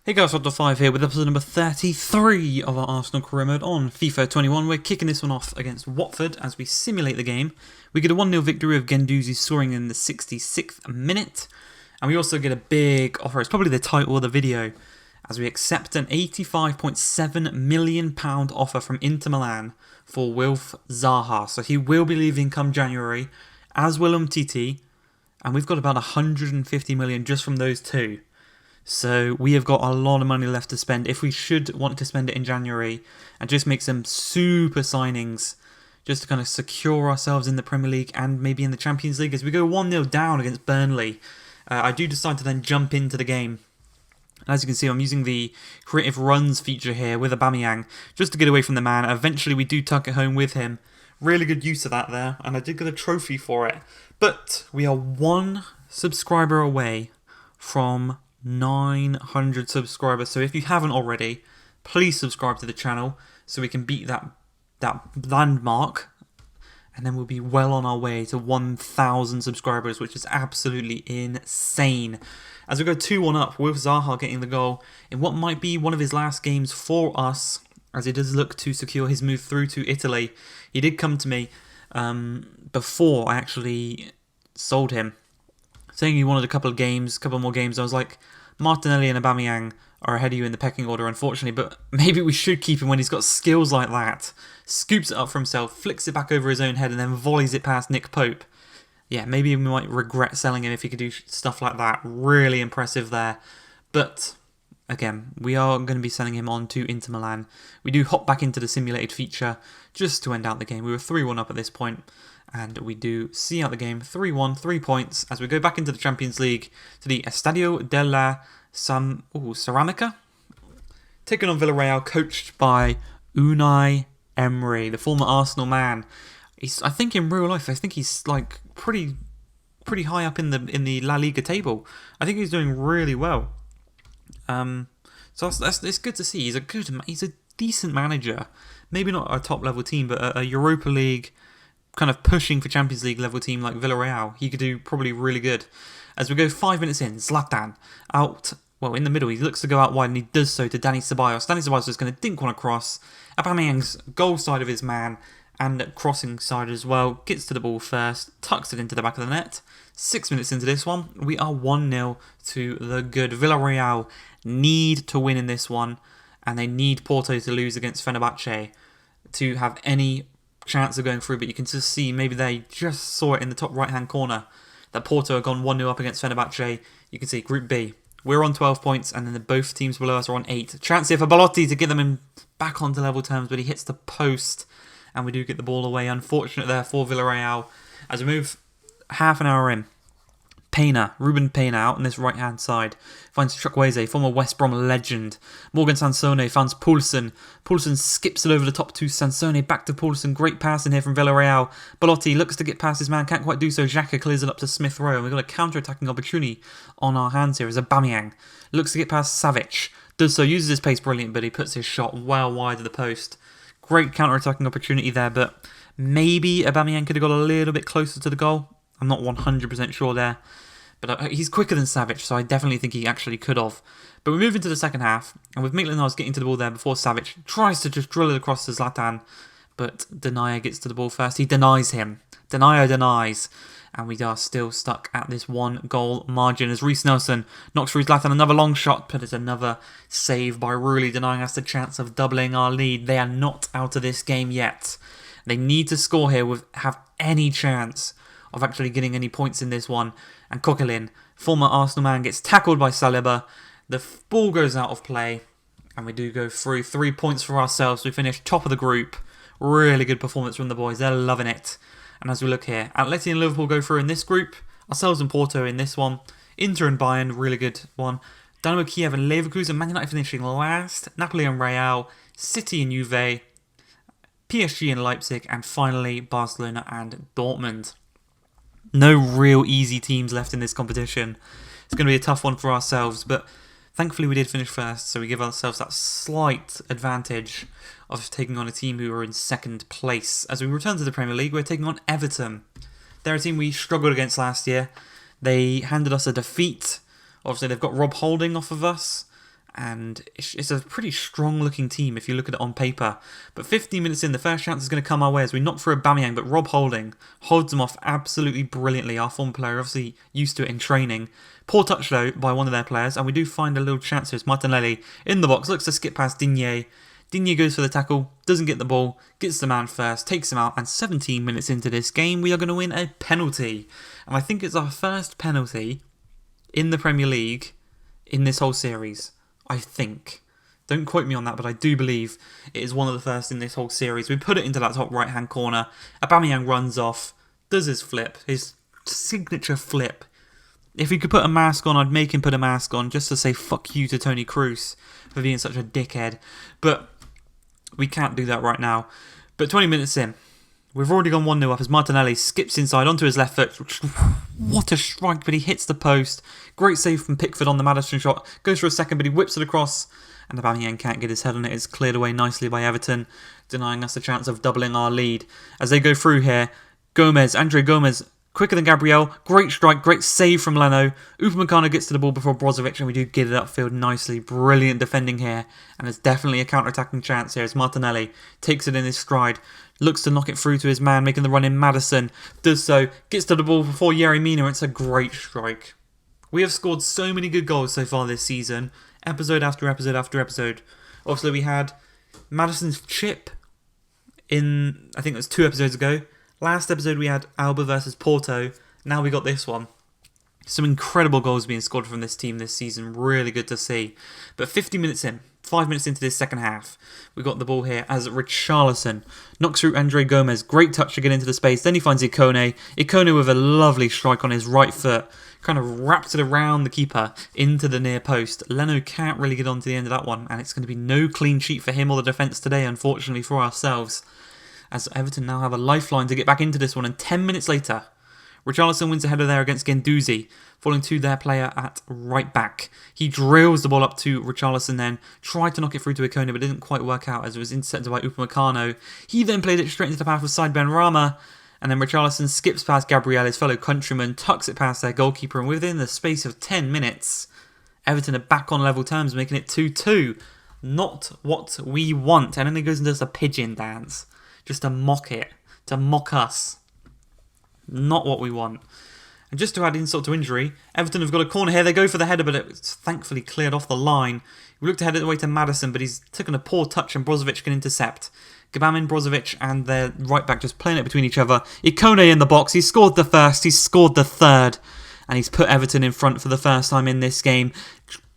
Hey guys, Dr. 5 here with episode number 33 of our Arsenal career mode on FIFA 21. We're kicking this one off against Watford as we simulate the game. We get a 1-0 victory of Guendouzi scoring in the 66th minute. And we also get a big offer, it's probably the title of the video, as we accept an £85.7 million offer from Inter Milan for Wilf Zaha. So he will be leaving come January, as will Umtiti. And we've got about 150 million just from those two. So we have got a lot of money left to spend if we should want to spend it in January and just make some super signings just to kind of secure ourselves in the Premier League and maybe in the Champions League as we go 1-0 down against Burnley. I do decide to then jump into the game. As you can see, I'm using the creative runs feature here with Aubameyang just to get away from the man. Eventually we do tuck it home with him. Really good use of that there, and I did get a trophy for it. But we are one subscriber away from 900 subscribers, so if you haven't already, please subscribe to the channel so we can beat that landmark, and then we'll be well on our way to 1,000 subscribers, which is absolutely insane. As we go 2-1 up with Zaha getting the goal in what might be one of his last games for us, as he does look to secure his move through to Italy. He did come to me before I actually sold him, saying he wanted a couple more games. I was like, Martinelli and Aubameyang are ahead of you in the pecking order, unfortunately, but maybe we should keep him when he's got skills like that. Scoops it up for himself, flicks it back over his own head, and then volleys it past Nick Pope. Yeah, maybe we might regret selling him if he could do stuff like that. Really impressive there. But again, we are going to be selling him on to Inter Milan. We do hop back into the simulated feature just to end out the game. We were 3-1 up at this point. And we do see out the game 3-1, 3 points, as we go back into the Champions League to the Estadio della Ceramica. Taking on Villarreal, coached by Unai Emery, the former Arsenal man. I think in real life, he's like pretty high up in the La Liga table. I think he's doing really well. So it's good to see. He's a decent manager. Maybe not a top level team, but a Europa League kind of pushing for Champions League level team like Villarreal, he could do probably really good. As we go 5 minutes in, Zlatan out, well, in the middle, he looks to go out wide and he does so to Dani Ceballos. Dani Ceballos is going to dink one across. Aubameyang's goal side of his man and crossing side as well. Gets to the ball first, tucks it into the back of the net. 6 minutes into this one, we are 1-0 to the good. Villarreal need to win in this one, and they need Porto to lose against Fenerbahce to have any chance of going through, but you can just see, maybe they just saw it in the top right hand corner, that Porto have gone 1-0 up against Fenerbahce. You can see Group B, we're on 12 points, and then both teams below us are on 8. Chance here for Belotti to get them back onto level terms, but he hits the post, and we do get the ball away. Unfortunate there for Villarreal. As we move half an hour in, Ruben Pena out on this right hand side finds Chukwueze, former West Brom legend. Morgan Sansone finds Poulsen. Poulsen skips it over the top to Sansone, back to Poulsen. Great pass in here from Villarreal. Belotti looks to get past his man, can't quite do so. Xhaka clears it up to Smith Rowe, and we've got a counter-attacking opportunity on our hands here as Aubameyang looks to get past Savic. Does so, uses his pace brilliant, but he puts his shot well wide of the post. Great counter-attacking opportunity there, but maybe Aubameyang could have got a little bit closer to the goal. I'm not 100% sure there. But he's quicker than Savic, so I definitely think he actually could have. But we move into the second half, and with Maitland-Niles getting to the ball there before Savic tries to just drill it across to Zlatan, but Denier gets to the ball first. He denies him. Denier denies. And we are still stuck at this 1-goal margin as Reiss Nelson knocks through Zlatan. Another long shot, but it's another save by Rulli, denying us the chance of doubling our lead. They are not out of this game yet. They need to score here, have any chance of actually getting any points in this one. And Coquelin, former Arsenal man, gets tackled by Saliba. The ball goes out of play, and we do go through. 3 points for ourselves. We finish top of the group. Really good performance from the boys. They're loving it. And as we look here, Atleti and Liverpool go through in this group. Ourselves and Porto in this one. Inter and Bayern, really good one. Dynamo Kiev and Leverkusen. Man United finishing last. Napoli and Real. City and Juve. PSG and Leipzig. And finally, Barcelona and Dortmund. No real easy teams left in this competition. It's going to be a tough one for ourselves, but thankfully we did finish first, so we give ourselves that slight advantage of taking on a team who are in second place. As we return to the Premier League, we're taking on Everton. They're a team we struggled against last year. They handed us a defeat. Obviously, they've got Rob Holding off of us, and it's a pretty strong-looking team if you look at it on paper. But 15 minutes in, the first chance is going to come our way as we knock through Aubameyang, but Rob Holding holds him off absolutely brilliantly. Our former player, obviously used to it in training. Poor touch, though, by one of their players, and we do find a little chance here. It's Martinelli in the box, looks to skip past Digne. Digne goes for the tackle, doesn't get the ball, gets the man first, takes him out, and 17 minutes into this game, we are going to win a penalty. And I think it's our first penalty in the Premier League in this whole series. I think. Don't quote me on that, but I do believe it is one of the first in this whole series. We put it into that top right-hand corner. Aubameyang runs off, does his flip, his signature flip. If he could put a mask on, I'd make him put a mask on just to say fuck you to Toni Kroos for being such a dickhead. But we can't do that right now. But 20 minutes in, we've already gone 1-0 up as Martinelli skips inside onto his left foot. What a strike, but he hits the post. Great save from Pickford on the Maddison shot. Goes for a second, but he whips it across. And Aubameyang can't get his head on it. It's cleared away nicely by Everton, denying us the chance of doubling our lead. As they go through here, Andre Gomez, quicker than Gabriel. Great strike, great save from Leno. Upamecano gets to the ball before Brozovic, and we do get it upfield nicely. Brilliant defending here. And there's definitely a counter-attacking chance here as Martinelli takes it in his stride. Looks to knock it through to his man, making the run in Maddison. Does so, gets to the ball before Yerry Mina. It's a great strike. We have scored so many good goals so far this season. Episode after episode after episode. Obviously, we had Maddison's chip in, I think it was 2 episodes ago. Last episode, we had Alba versus Porto. Now we got this one. Some incredible goals being scored from this team this season. Really good to see. But 50 minutes in, 5 minutes into this second half, we got the ball here as Richarlison knocks through Andre Gomez. Great touch to get into the space. Then he finds Ikone. Ikone with a lovely strike on his right foot. Kind of wraps it around the keeper into the near post. Leno can't really get on to the end of that one. And it's going to be no clean sheet for him or the defence today, unfortunately for ourselves. As Everton now have a lifeline to get back into this one. And 10 minutes later, Richarlison wins the header there against Guendouzi, falling to their player at right back. He drills the ball up to Richarlison then, tried to knock it through to Ikone, but it didn't quite work out as it was intercepted by Upamecano. He then played it straight into the path of Side Benrahma, and then Richarlison skips past Gabriel, his fellow countryman, tucks it past their goalkeeper, and within the space of 10 minutes, Everton are back on level terms, making it 2-2. Not what we want. And then he goes and does a pigeon dance, just to mock it, to mock us. Not what we want. And just to add insult to injury, Everton have got a corner here. They go for the header, but it's thankfully cleared off the line. We look to head it away to Maddison, but he's taken a poor touch and Brozovic can intercept. Gabamin, Brozovic and their right back just playing it between each other. Ikone in the box. He's scored the first. He's scored the third. And he's put Everton in front for the first time in this game,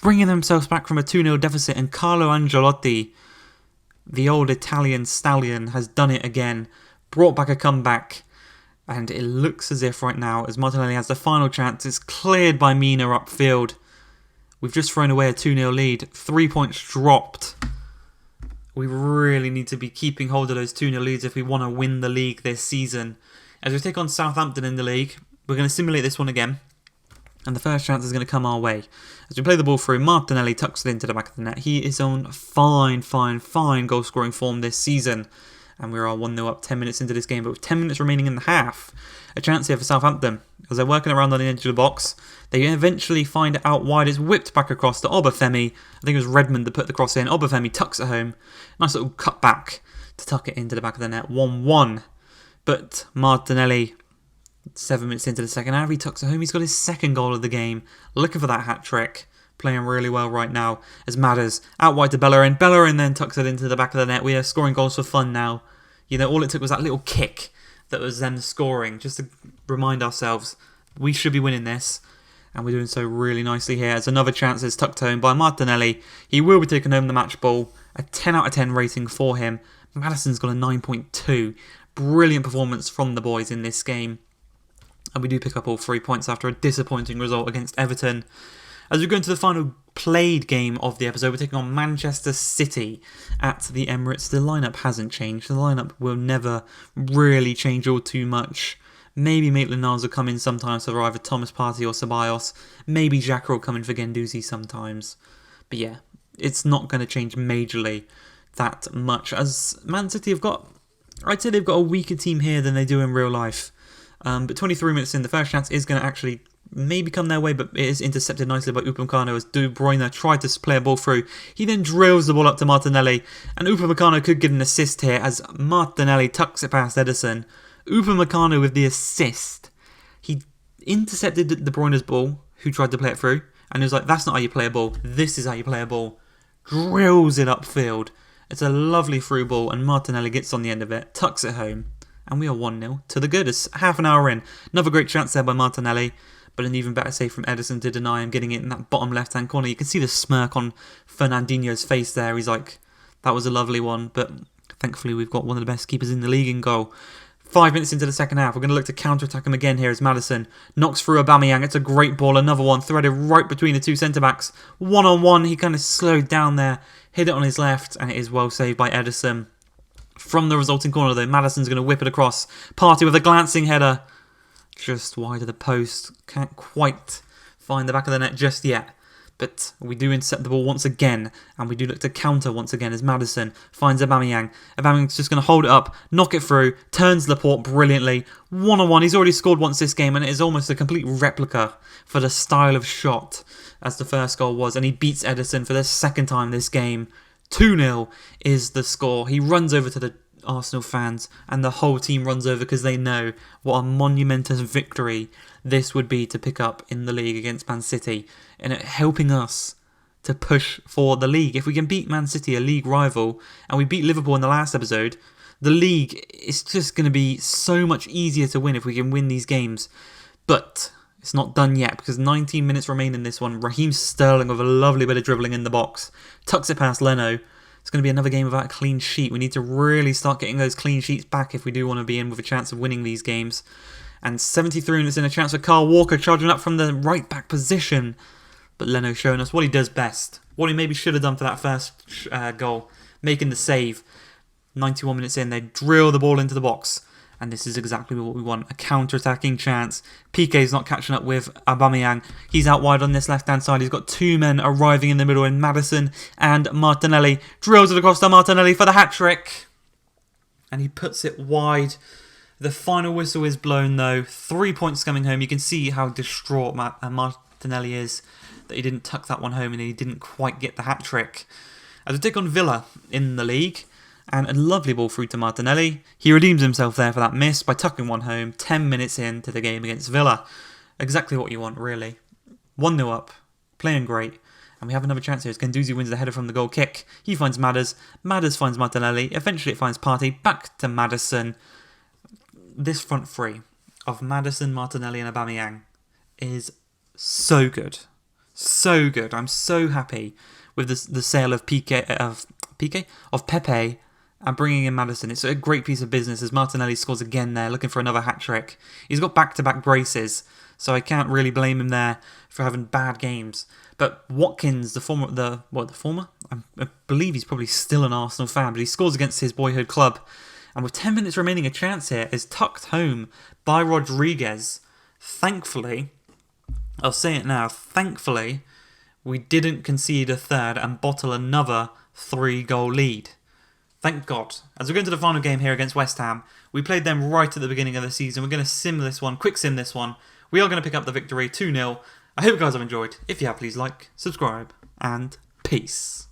bringing themselves back from a 2-0 deficit. And Carlo Ancelotti, the old Italian stallion, has done it again. Brought back a comeback. And it looks as if right now, as Martinelli has the final chance, it's cleared by Mina upfield. We've just thrown away a 2-0 lead. 3 points dropped. We really need to be keeping hold of those 2-0 leads if we want to win the league this season. As we take on Southampton in the league, we're going to simulate this one again. And the first chance is going to come our way. As we play the ball through, Martinelli tucks it into the back of the net. He is on fine goal scoring form this season. And we're all 1-0 up 10 minutes into this game, but with 10 minutes remaining in the half, a chance here for Southampton. As they're working around on the edge of the box, they eventually find it out wide. It's whipped back across to Obafemi. I think it was Redmond that put the cross in. Obafemi tucks it home. Nice little cut back to tuck it into the back of the net. 1-1. But Martinelli, 7 minutes into the second half, he tucks it home. He's got his second goal of the game. Looking for that hat-trick. Playing really well right now as Madders out wide to Bellerin. Bellerin then tucks it into the back of the net. We are scoring goals for fun now. You know, all it took was that little kick that was them scoring, just to remind ourselves we should be winning this. And we're doing so really nicely here. As another chance is tucked home by Martinelli. He will be taking home the match ball. A 10 out of 10 rating for him. Maddison's got a 9.2. Brilliant performance from the boys in this game. And we do pick up all 3 points after a disappointing result against Everton. As we go into the final played game of the episode, we're taking on Manchester City at the Emirates. The lineup hasn't changed. The lineup will never really change all too much. Maybe Maitland-Niles will come in sometimes for either Thomas Partey or Ceballos. Maybe Xhaka will come in for Guendouzi sometimes. But yeah, it's not going to change majorly that much. As Man City have got, I'd say they've got a weaker team here than they do in real life. But 23 minutes in, the first chance is going to actually maybe come their way, but it is intercepted nicely by Upamecano as De Bruyne tried to play a ball through. He then drills the ball up to Martinelli, and Upamecano could get an assist here as Martinelli tucks it past Ederson. Upamecano with the assist. He intercepted De Bruyne's ball, who tried to play it through, and he was like, that's not how you play a ball, this is how you play a ball. Drills it upfield. It's a lovely through ball, and Martinelli gets on the end of it, tucks it home, and we are 1-0 to the good. It's half an hour in. Another great chance there by Martinelli, but an even better save from Ederson to deny him getting it in that bottom left-hand corner. You can see the smirk on Fernandinho's face there. He's like, that was a lovely one, but thankfully we've got one of the best keepers in the league in goal. 5 minutes into the second half, we're going to look to counter-attack him again here as Maddison knocks through Aubameyang. It's a great ball, another one, threaded right between the two centre-backs. One-on-one, he kind of slowed down there, hit it on his left, and it is well saved by Ederson. From the resulting corner though, Maddison's going to whip it across. Partey with a glancing header. Just wide of the post. Can't quite find the back of the net just yet. But we do intercept the ball once again, and we do look to counter once again as Maddison finds Aubameyang. Aubameyang's just going to hold it up, knock it through, turns Laporte brilliantly. One-on-one, he's already scored once this game, and it is almost a complete replica for the style of shot as the first goal was, and he beats Ederson for the second time this game. 2-0 is the score. He runs over to the Arsenal fans, and the whole team runs over because they know what a monumentous victory this would be to pick up in the league against Man City, and it helping us to push for the league. If we can beat Man City, a league rival, and we beat Liverpool in the last episode, the league is just going to be so much easier to win if we can win these games. But it's not done yet because 19 minutes remain in this one. Raheem Sterling with a lovely bit of dribbling in the box, tucks it past Leno. It's going to be another game without a clean sheet. We need to really start getting those clean sheets back if we do want to be in with a chance of winning these games. And 73 minutes in, a chance for Kyle Walker charging up from the right back position. But Leno showing us what he does best. What he maybe should have done for that first goal. Making the save. 91 minutes in, they drill the ball into the box. And this is exactly what we want. A counter-attacking chance. Piqué's not catching up with Aubameyang. He's out wide on this left-hand side. He's got two men arriving in the middle in Maddison and Martinelli. Drills it across to Martinelli for the hat-trick. And he puts it wide. The final whistle is blown though. 3 points coming home. You can see how distraught Martinelli is that he didn't tuck that one home and he didn't quite get the hat-trick. As we take on Villa in the league. And a lovely ball through to Martinelli. He redeems himself there for that miss by tucking one home 10 minutes into the game against Villa. Exactly what you want, really. 1-0 up, playing great. And we have another chance here as Guendouzi wins the header from the goal kick. He finds Madders. Madders finds Martinelli. Eventually it finds Partey. Back to Maddison. This front three of Maddison, Martinelli and Aubameyang is so good. So good. I'm so happy with the sale of Pepe and bringing in Maddison. It's a great piece of business as Martinelli scores again there, looking for another hat-trick. He's got back-to-back braces, so I can't really blame him there for having bad games. But Watkins, I believe he's probably still an Arsenal fan, but he scores against his boyhood club. And with 10 minutes remaining, a chance here is tucked home by Rodriguez. Thankfully, I'll say it now, thankfully, we didn't concede a third and bottle another 3-goal lead. Thank God. As we go into the final game here against West Ham, we played them right at the beginning of the season. We're going to quick sim this one. We are going to pick up the victory 2-0. I hope you guys have enjoyed. If you have, please like, subscribe, and peace.